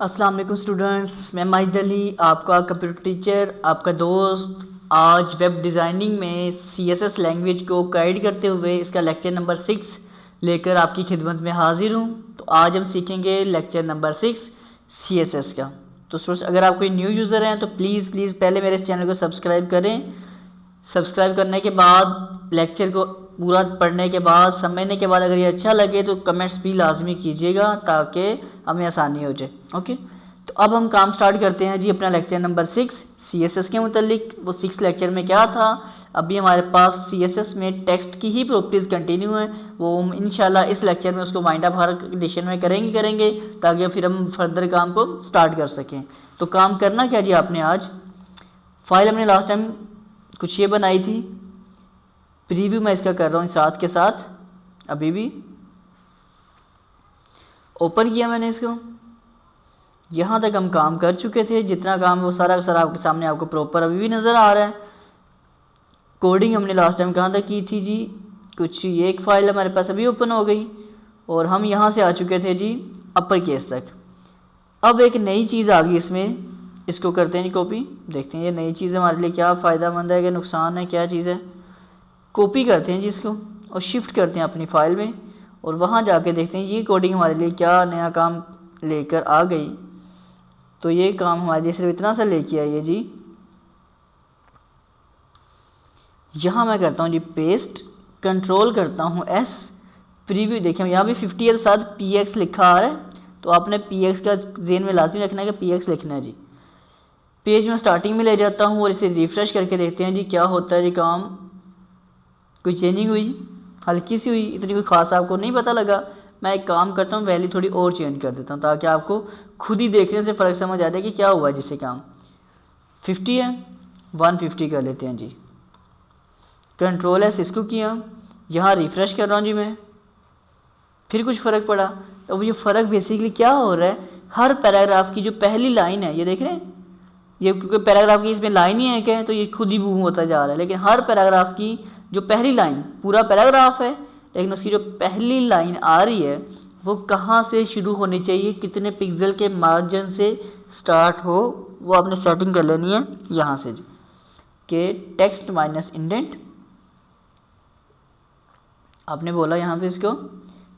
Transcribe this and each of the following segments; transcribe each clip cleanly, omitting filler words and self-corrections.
अस्सलाम वालेकुम स्टूडेंट्स, मैं माहिद अली आपका कंप्यूटर टीचर, आपका दोस्त। आज वेब डिज़ाइनिंग में CSS लैंग्वेज को गाइड करते हुए इसका लेक्चर नंबर 6 लेकर आपकी खिदमत में हाजिर हूँ। तो आज हम सीखेंगे लेक्चर नंबर 6 CSS का। तो स्टूडेंट्स, अगर आप कोई न्यू यूज़र हैं तो प्लीज़ पहले मेरे इस चैनल को सब्सक्राइब करें। सब्सक्राइब करने के बाद लेक्चर को पूरा पढ़ने के बाद समझने के बाद अगर ये अच्छा लगे तो कमेंट्स भी लाजमी कीजिएगा ताकि हमें आसानी हो जाए। ओके, तो अब हम काम स्टार्ट करते हैं जी अपना लेक्चर नंबर 6 CSS के मुतालिक। वो 6 लेक्चर में क्या था, अभी हमारे पास CSS में टेक्स्ट की ही प्रॉपर्टीज़ कंटिन्यू है। वो हम इंशाल्लाह इस लेक्चर में उसको वाइंड अप हर एडिशन में करेंगे ताकि फिर हम फर्दर काम को स्टार्ट कर सकें। तो काम करना क्या जी, आपने आज फाइल हमने लास्ट टाइम कुछ ये बनाई थी, प्रीव्यू मैं इसका कर रहा हूँ साथ के साथ। अभी भी ओपन किया मैंने इसको, यहाँ तक हम काम कर चुके थे। जितना काम वो सारा का सारा आपके सामने आपको प्रॉपर अभी भी नज़र आ रहा है। कोडिंग हमने लास्ट टाइम कहाँ तक की थी जी, कुछ ये एक फ़ाइल हमारे पास अभी ओपन हो गई और हम यहाँ से आ चुके थे जी अपर केस तक। अब एक नई चीज़ आ गई इसमें, इसको करते हैं जी कॉपी। देखते हैं ये नई चीज़ हमारे लिए क्या फ़ायदा मंद है, क्या नुकसान है, क्या चीज़ है। कॉपी करते हैं जी इसको और शिफ्ट करते हैं अपनी फ़ाइल में और वहाँ जाके देखते हैं ये कोडिंग हमारे लिए क्या नया काम लेकर आ गई। तो ये काम हमारे लिए सिर्फ इतना सा लेके आई है जी। यहाँ मैं करता हूँ जी पेस्ट, कंट्रोल करता हूँ S, प्रीव्यू। देखिए यहाँ भी 50 के साथ PX लिखा आ रहा है, तो आपने PX का ज़हन में लाजमी रखना है कि PX लिखना है जी। पेज में स्टार्टिंग में ले जाता हूँ और इसे रिफ़्रेश करके देखते हैं जी क्या होता है जी। काम कोई चेंजिंग हुई, हल्की सी हुई, इतनी कोई ख़ास आपको नहीं पता लगा। मैं एक काम करता हूँ, वैल्यू थोड़ी और चेंज कर देता हूँ ताकि आपको खुद ही देखने से फ़र्क समझ आ जाए कि क्या हुआ। जिससे काम 50 है 150 कर लेते हैं जी। कंट्रोल S इसको किया, यहाँ रिफ़्रेश कर रहा हूँ जी मैं, फिर कुछ फ़र्क पड़ा। अब ये फ़र्क बेसिकली क्या हो रहा है, हर पैराग्राफ की जो पहली लाइन है, ये देख रहे हैं, ये क्योंकि पैराग्राफ की इसमें लाइन ही है क्या, तो ये खुद ही बूम होता जा रहा है। लेकिन हर पैराग्राफ की जो पहली लाइन, पूरा पैराग्राफ है लेकिन उसकी जो पहली लाइन आ रही है वो कहाँ से शुरू होनी चाहिए, कितने पिक्सल के मार्जिन से स्टार्ट हो, वो आपने सेटिंग कर लेनी है यहाँ से जी कि टेक्स्ट माइनस इंडेंट। आपने बोला यहाँ पे इसको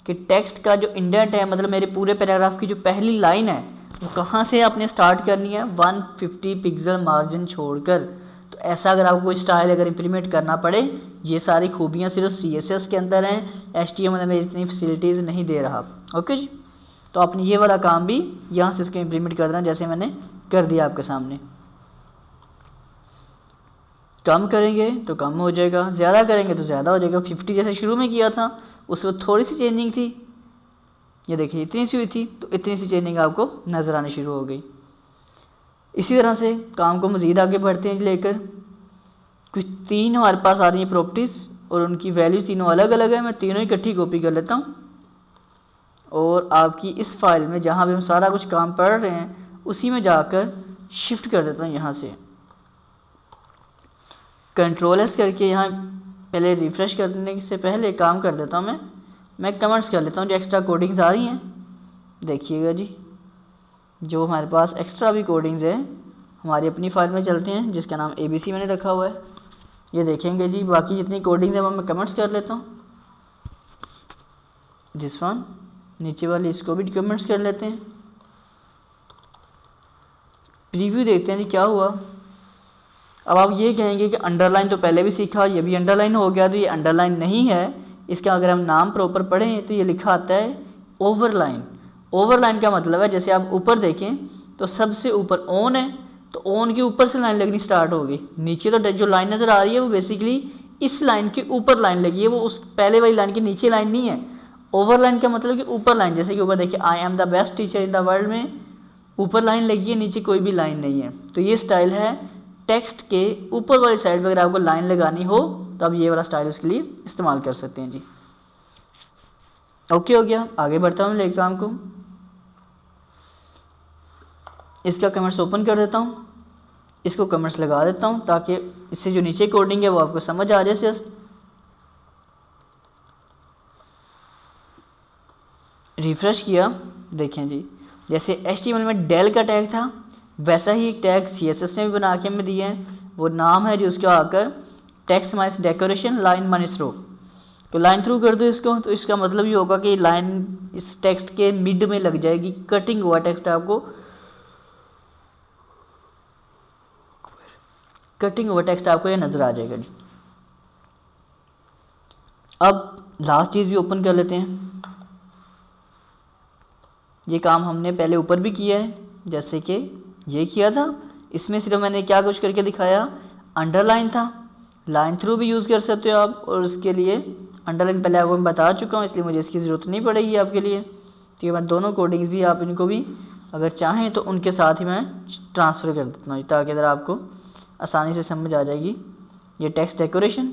कि टेक्स्ट का जो इंडेंट है, मतलब मेरे पूरे पैराग्राफ की जो पहली लाइन है वो कहाँ से आपने स्टार्ट करनी है, 150 पिक्सल मार्जिन छोड़कर। तो ऐसा अगर आपको कोई स्टाइल अगर इम्प्लीमेंट करना पड़े, ये सारी खूबियाँ सिर्फ CSS के अंदर हैं, HTML में इतनी फैसिलिटीज़ नहीं दे रहा। ओके जी, तो आपने ये वाला काम भी यहाँ से इसको इम्प्लीमेंट कर देना, जैसे मैंने कर दिया आपके सामने। कम करेंगे तो कम हो जाएगा, ज़्यादा करेंगे तो ज़्यादा हो जाएगा। 50 जैसे शुरू में किया था उस वक्त थोड़ी सी चेंजिंग थी, ये देखिए इतनी सी हुई थी, तो इतनी सी चेंजिंग आपको नज़र आनी शुरू हो गई। इसी तरह से काम को मज़ीद आगे बढ़ते हैं लेकर। कुछ 3 हमारे पास आ रही हैं प्रॉपर्टीज़ और उनकी वैल्यूज़ तीनों अलग अलग है। मैं तीनों इकट्ठी कॉपी कर लेता हूँ और आपकी इस फाइल में जहाँ भी हम सारा कुछ काम पढ़ रहे हैं उसी में जाकर शिफ्ट कर देता हूँ। यहाँ से कंट्रोल S करके यहाँ पहले रिफ़्रेश करने से पहले काम कर देता हूँ मैं कमेंट्स कर लेता हूँ जो एक्स्ट्रा कोडिंग्स आ रही हैं। देखिएगा जी, जो हमारे पास एक्स्ट्रा भी कोडिंग्स है हमारी अपनी फ़ाइल में चलते हैं जिसका नाम ABC मैंने रखा हुआ है। ये देखेंगे जी, बाकी जितनी कोडिंग्स है वो मैं कमेंट्स कर लेता हूँ। दिस वन, नीचे वाली इसको भी कमेंट्स कर लेते हैं। प्रीव्यू देखते हैं जी क्या हुआ। अब आप ये कहेंगे कि अंडरलाइन तो पहले भी सीखा, ये भी अंडरलाइन हो गया, तो ये अंडरलाइन नहीं है। इसका अगर हम नाम प्रॉपर पढ़ें तो ये लिखा आता है ओवरलाइन। ओवरलाइन का मतलब है, जैसे आप ऊपर देखें तो सबसे ऊपर ऑन है, तो ऑन के ऊपर से लाइन लगनी स्टार्ट होगी। नीचे तो जो लाइन नज़र आ रही है वो बेसिकली इस लाइन के ऊपर लाइन लगी है, वो उस पहले वाली लाइन के नीचे लाइन नहीं है। ओवरलाइन का मतलब कि ऊपर लाइन, जैसे कि ऊपर देखिए I am the best teacher in the world में ऊपर लाइन लगी है, नीचे कोई भी लाइन नहीं है। तो ये स्टाइल है टेक्स्ट के ऊपर वाली साइड पर अगर आपको लाइन लगानी हो तो आप ये वाला स्टाइल उसके लिए इस्तेमाल कर सकते हैं जी। ओके हो गया, आगे बढ़ता हूँ लेकर काम को। इसका कमेंट्स ओपन कर देता हूँ, इसको कमेंट्स लगा देता हूँ ताकि इससे जो नीचे कोडिंग है वो आपको समझ आ जाए। जस्ट रिफ़्रेश किया, देखें जी जैसे HTML में डेल का टैग था, वैसा ही एक टैग CSS ने भी बना के हमें दिया है। वो नाम है जो उसका आकर text minus decoration line minus rho. तो लाइन थ्रू कर दो इसको, तो इसका मतलब ये होगा कि लाइन इस टेक्स्ट के मिड में लग जाएगी, कटिंग हुआ टेक्स्ट आपको, कटिंग हुआ टेक्स्ट आपको ये नज़र आ जाएगा जी। अब लास्ट चीज़ भी ओपन कर लेते हैं। ये काम हमने पहले ऊपर भी किया है, जैसे कि ये किया था। इसमें सिर्फ मैंने क्या कुछ करके दिखाया, अंडरलाइन था, लाइन थ्रू भी यूज़ कर सकते हो आप, और इसके लिए अंडरलाइन पहले आपको मैं बता चुका हूँ, इसलिए मुझे इसकी ज़रूरत नहीं पड़ेगी आपके लिए। ठीक है, मैं दोनों कोडिंग्स भी आप इनको भी अगर चाहें तो उनके साथ ही मैं ट्रांसफ़र कर देता हूँ, ताकि अगर आपको आसानी से समझ आ जाएगी। ये टेक्स्ट डेकोरेशन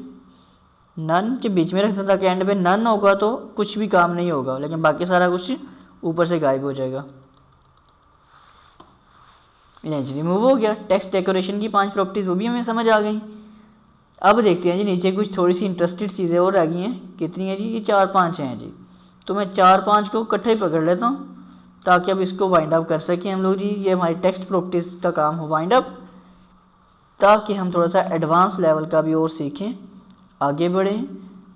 नन के बीच में रखता था, कि एंड पे नन होगा तो कुछ भी काम नहीं होगा, लेकिन बाकी सारा कुछ ऊपर से गायब हो जाएगा। रिमूव हो गया। टेक्स्ट डेकोरेशन की 5 प्रॉपर्टीज़ वो भी हमें समझ आ गई। अब देखते हैं जी नीचे कुछ थोड़ी सी इंटरेस्टेड चीज़ें और रह गई हैं। कितनी है जी? ये 4-5 हैं जी। तो मैं 4-5 को इकट्ठे ही पकड़ लेता हूँ, ताकि अब इसको वाइंड अप कर सकें हम लोग जी। ये हमारी टेक्स्ट प्रॉपर्टीज़ का काम हो वाइंड अप, ताकि हम थोड़ा सा एडवांस लेवल का भी और सीखें, आगे बढ़ें,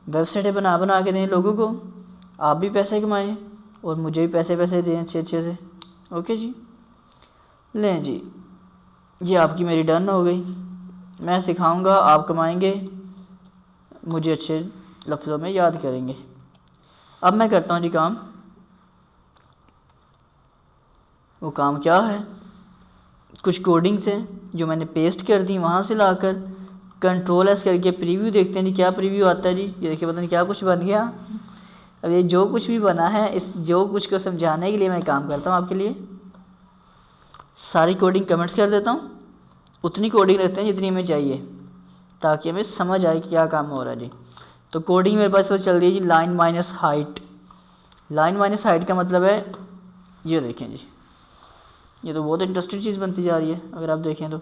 वेबसाइटें बना के दें लोगों को, आप भी पैसे कमाएं और मुझे भी पैसे दें अच्छे से। ओके जी, लें जी, ये आपकी मेरी डन हो गई। मैं सिखाऊंगा, आप कमाएंगे, मुझे अच्छे लफ्ज़ों में याद करेंगे। अब मैं करता हूँ जी काम। वो काम क्या है? कुछ कोडिंग्स हैं जो मैंने पेस्ट कर दी, वहाँ से लाकर Ctrl+S करके प्रीव्यू देखते हैं जी, क्या प्रीव्यू आता है जी। ये देखिए, पता नहीं क्या कुछ बन गया। अब ये जो कुछ भी बना है, इस जो कुछ को समझाने के लिए मैं काम करता हूँ आपके लिए। सारी कोडिंग कमेंट्स कर देता हूँ, उतनी कोडिंग रखते हैं जितनी हमें चाहिए, ताकि हमें समझ आए कि क्या काम हो रहा है जी। तो कोडिंग मेरे पास चल रही है जी line minus height. Line minus height का मतलब है, ये देखें जी, ये तो बहुत इंटरेस्टिंग चीज़ बनती जा रही है अगर आप देखें तो।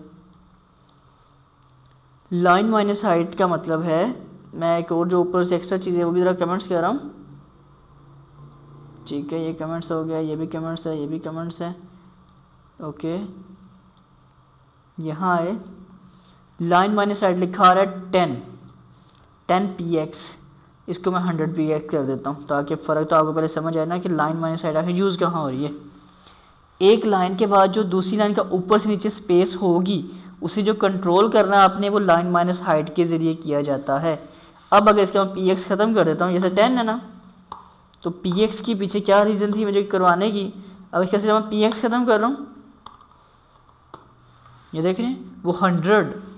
लाइन माइनस हाइट का मतलब है, मैं एक और जो ऊपर से एक्स्ट्रा चीज़ें वो भी ज़रा कमेंट्स कर रहा हूँ। ठीक है, ये कमेंट्स हो गया, ये भी कमेंट्स है, ये भी कमेंट्स है। ओके, यहाँ है लाइन माइनस हाइट लिखा आ रहा है 10 px, इसको मैं 100 px कर देता हूँ, ताकि फ़र्क तो आपको पहले समझ आए ना कि लाइन माइनस हाइट आखिर यूज़ कहाँ हो रही है। एक लाइन के बाद जो दूसरी लाइन का ऊपर से नीचे स्पेस होगी, उसे जो कंट्रोल करना है आपने, वो लाइन माइनस हाइट के ज़रिए किया जाता है। अब अगर इसका मैं px ख़त्म कर देता हूँ, जैसे 10 है ना, तो px के पीछे क्या रीज़न थी मुझे करवाने की। अब इसका सिर्फ मैं px ख़त्म कर रहा हूँ, ये देख रहे हैं, वो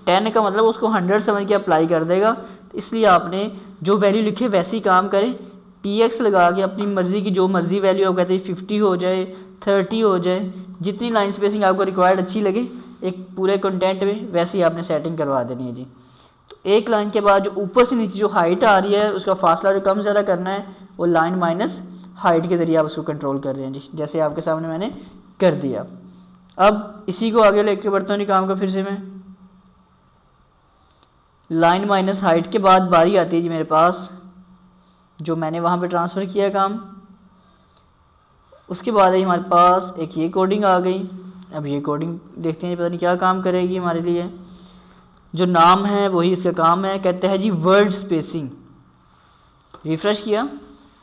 10 का मतलब उसको 100 समझ के अप्लाई कर देगा। तो इसलिए आपने जो वैल्यू लिखे वैसे ही काम करें, px लगा के अपनी मर्ज़ी की जो मर्ज़ी वैल्यू आप कहते हैं 50 हो जाए, 30 हो जाए, जितनी लाइन स्पेसिंग आपको रिक्वायर्ड अच्छी लगे एक पूरे कंटेंट में, वैसे ही आपने सेटिंग करवा देनी है जी। तो एक लाइन के बाद जो ऊपर से नीचे जो हाइट आ रही है, उसका फासला जो कम ज़्यादा करना है, वो लाइन माइनस हाइट के ज़रिए आप उसको कंट्रोल कर रहे हैं जी, जैसे आपके सामने मैंने कर दिया। अब इसी को आगे लेके बढ़ता हूँ काम का। फिर से मैं लाइन माइनस हाइट के बाद बारी आती है जी मेरे पास, जो मैंने वहाँ पे ट्रांसफ़र किया काम। उसके बाद है हमारे पास एक ये कोडिंग आ गई। अब ये कोडिंग देखते हैं, पता नहीं क्या काम करेगी हमारे लिए। जो नाम है वही इसका काम है, कहते हैं जी वर्ड स्पेसिंग। रिफ़्रेश किया,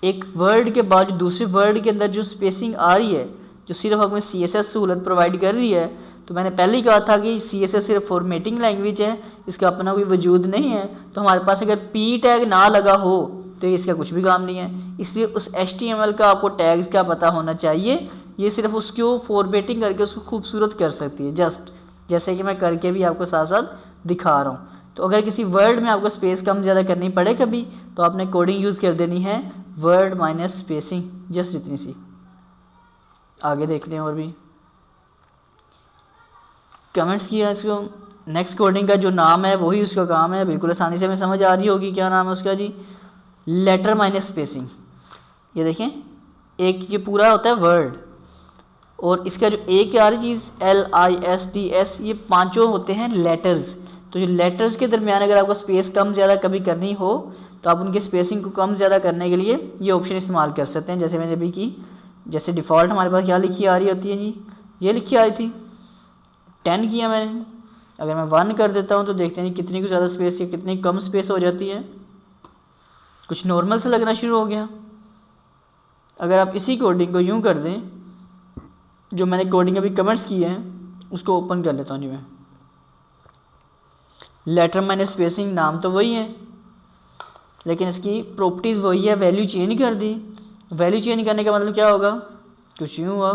एक वर्ड के बाद दूसरे वर्ड के अंदर जो स्पेसिंग आ रही है, जो सिर्फ हमें CSS सहूलत प्रोवाइड कर रही है। तो मैंने पहले ही कहा था कि CSS सिर्फ फॉर्मेटिंग लैंग्वेज है, इसका अपना कोई वजूद नहीं है। तो हमारे पास अगर P टैग ना लगा हो तो इसका कुछ भी काम नहीं है। इसलिए उस HTML का आपको टैग्स का पता होना चाहिए। ये सिर्फ उसको फॉर्मेटिंग करके उसको खूबसूरत कर सकती है, जस्ट जैसे कि मैं करके भी आपको साथ साथ दिखा रहा हूँ। तो अगर किसी वर्ड में आपको स्पेस कम ज़्यादा करनी पड़े कभी, तो आपने कोडिंग यूज़ कर देनी है वर्ड माइनस स्पेसिंग, जस्ट इतनी सी। आगे देखते हैं और भी कमेंट्स किया इसको। नेक्स्ट कोडिंग का जो नाम है वही उसका काम है, बिल्कुल आसानी से हमें समझ आ रही होगी क्या नाम है उसका जी, लेटर माइनस स्पेसिंग। ये देखें, एक ये पूरा होता है वर्ड, और इसका जो एक आ रही चीज़ LISTS, ये पांचों होते हैं लेटर्स। तो जो लेटर्स के दरमियान अगर आपको स्पेस कम ज़्यादा कभी करनी हो, तो आप उनकी स्पेसिंग को कम ज़्यादा करने के लिए ये ऑप्शन इस्तेमाल कर सकते हैं, जैसे मैंने अभी की। जैसे डिफ़ॉल्ट हमारे पास क्या लिखी आ रही होती है जी, ये लिखी आ रही थी 10 किया मैंने। अगर मैं 1 कर देता हूँ तो देखते हैं कितनी कुछ ज़्यादा स्पेस या कितनी कम स्पेस हो जाती है, कुछ नॉर्मल से लगना शुरू हो गया। अगर आप इसी कोडिंग को यूँ कर दें, जो मैंने कोडिंग अभी कमेंट्स किए हैं उसको ओपन कर लेता हूँ जी मैं। लेटर मैंने स्पेसिंग नाम तो वही है, लेकिन इसकी प्रॉपर्टीज़ वही है, वैल्यू चेंज कर दी। वैल्यू चेंज करने का मतलब क्या होगा, कुछ यूँ हुआ,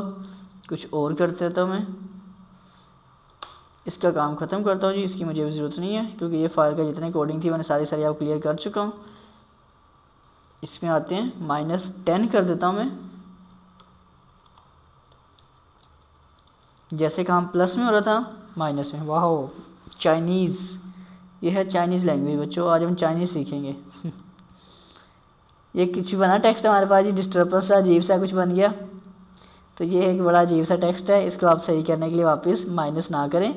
कुछ और कर देता हूँ मैं। इसका काम ख़त्म करता हूँ जी, इसकी मुझे ज़रूरत नहीं है क्योंकि ये फाइल का जितनी कोडिंग थी मैंने सारी आप क्लियर कर चुका हूँ। इसमें आते हैं -10 कर देता हूँ मैं। जैसे काम प्लस में हो रहा था माइनस में। वाह, चाइनीज़, ये है चाइनीज़ लैंग्वेज बच्चों, आज हम चाइनीज़ सीखेंगे। ये कुछ बना टेक्स्ट हमारे पास जी, डिस्टर्बेंस सा अजीब सा कुछ बन गया। तो ये एक बड़ा अजीब सा टेक्स्ट है, इसको आप सही करने के लिए वापस माइनस ना करें,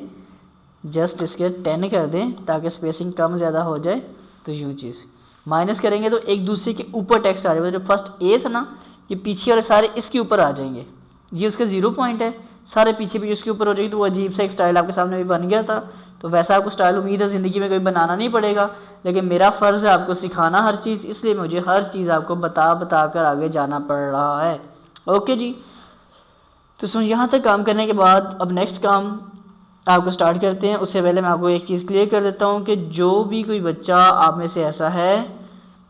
जस्ट इसके 10 कर दें ताकि स्पेसिंग कम ज़्यादा हो जाए। तो यूँ चीज़ माइनस करेंगे तो एक दूसरे के ऊपर टेक्स्ट आ जाएगा। जो फर्स्ट ए था ना, ये पीछे वाले सारे इसके ऊपर आ जाएंगे। ये उसका 0 पॉइंट है, सारे पीछे भी उसके ऊपर हो जाएगी। तो वो अजीब सा एक स्टाइल आपके सामने भी बन गया था। तो वैसा आपको स्टाइल उम्मीद है ज़िंदगी में कोई बनाना नहीं पड़ेगा, लेकिन मेरा फ़र्ज़ है आपको सिखाना हर चीज़, इसलिए मुझे हर चीज़ आपको बता कर आगे जाना पड़ रहा है। ओके जी, तो सुन यहाँ तक काम करने के बाद अब नेक्स्ट काम आपको स्टार्ट करते हैं। उससे पहले मैं आपको एक चीज़ क्लियर कर देता हूँ कि जो भी कोई बच्चा आप में से ऐसा है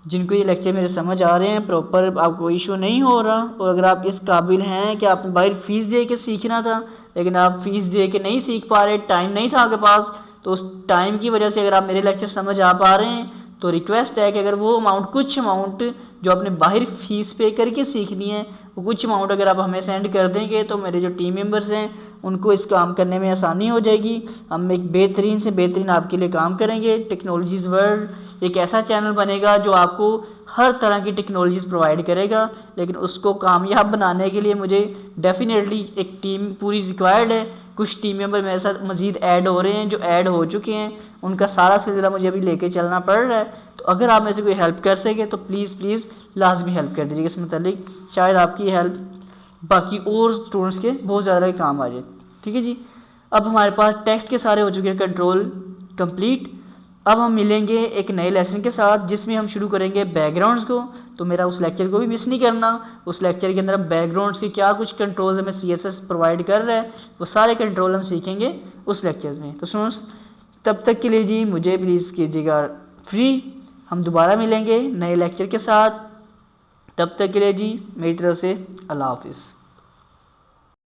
जिनको ये लेक्चर मेरे समझ आ रहे हैं, प्रॉपर आपको इशू नहीं हो रहा, और अगर आप इस काबिल हैं कि आपने बाहर फ़ीस दे के सीखना था लेकिन आप फ़ीस दे के नहीं सीख पा रहे, टाइम नहीं था आपके पास, तो उस टाइम की वजह से अगर आप मेरे लेक्चर समझ आ पा रहे हैं तो रिक्वेस्ट है कि अगर वो अमाउंट, कुछ अमाउंट जो आपने बाहर फ़ीस पे करके सीखनी है, वो कुछ अमाउंट अगर आप हमें सेंड कर देंगे तो मेरे जो टीम मेंबर्स हैं उनको इस काम करने में आसानी हो जाएगी। हम एक बेहतरीन से बेहतरीन आपके लिए काम करेंगे। टेक्नोलॉजीज़ वर्ल्ड एक ऐसा चैनल बनेगा जो आपको हर तरह की टेक्नोलॉजीज़ प्रोवाइड करेगा, लेकिन उसको कामयाब बनाने के लिए मुझे डेफिनेटली एक टीम पूरी रिक्वायर्ड है। कुछ टीम मेंबर मेरे साथ मज़ीद ऐड हो रहे हैं, जो ऐड हो चुके हैं उनका सारा सिलसिला मुझे अभी लेके चलना पड़ रहा है। तो अगर आप में से कोई हेल्प कर सके तो प्लीज़ लाजमी हेल्प कर दीजिएगा इस मतलब, शायद आपकी हेल्प बाकी और स्टूडेंट्स के बहुत ज़्यादा काम आ जाए। ठीक है जी, अब हमारे पास टेक्स्ट के सारे हो चुके हैं कंट्रोल कंप्लीट। अब हम मिलेंगे एक नए लेसन के साथ जिसमें हम शुरू करेंगे बैकग्राउंड्स को। तो मेरा उस लेक्चर को भी मिस नहीं करना। उस लेक्चर के अंदर हम बैकग्राउंड्स के क्या कुछ कंट्रोल्स हमें CSS प्रोवाइड कर रहा है वो सारे कंट्रोल हम सीखेंगे उस लेक्चर्स में। तो सुनो, तब तक के लिए जी मुझे प्लीज़ कीजिएगा फ्री। हम दोबारा मिलेंगे नए लेक्चर के साथ। तब तक के लिए जी मेरी तरफ से अल्लाह हाफिज़।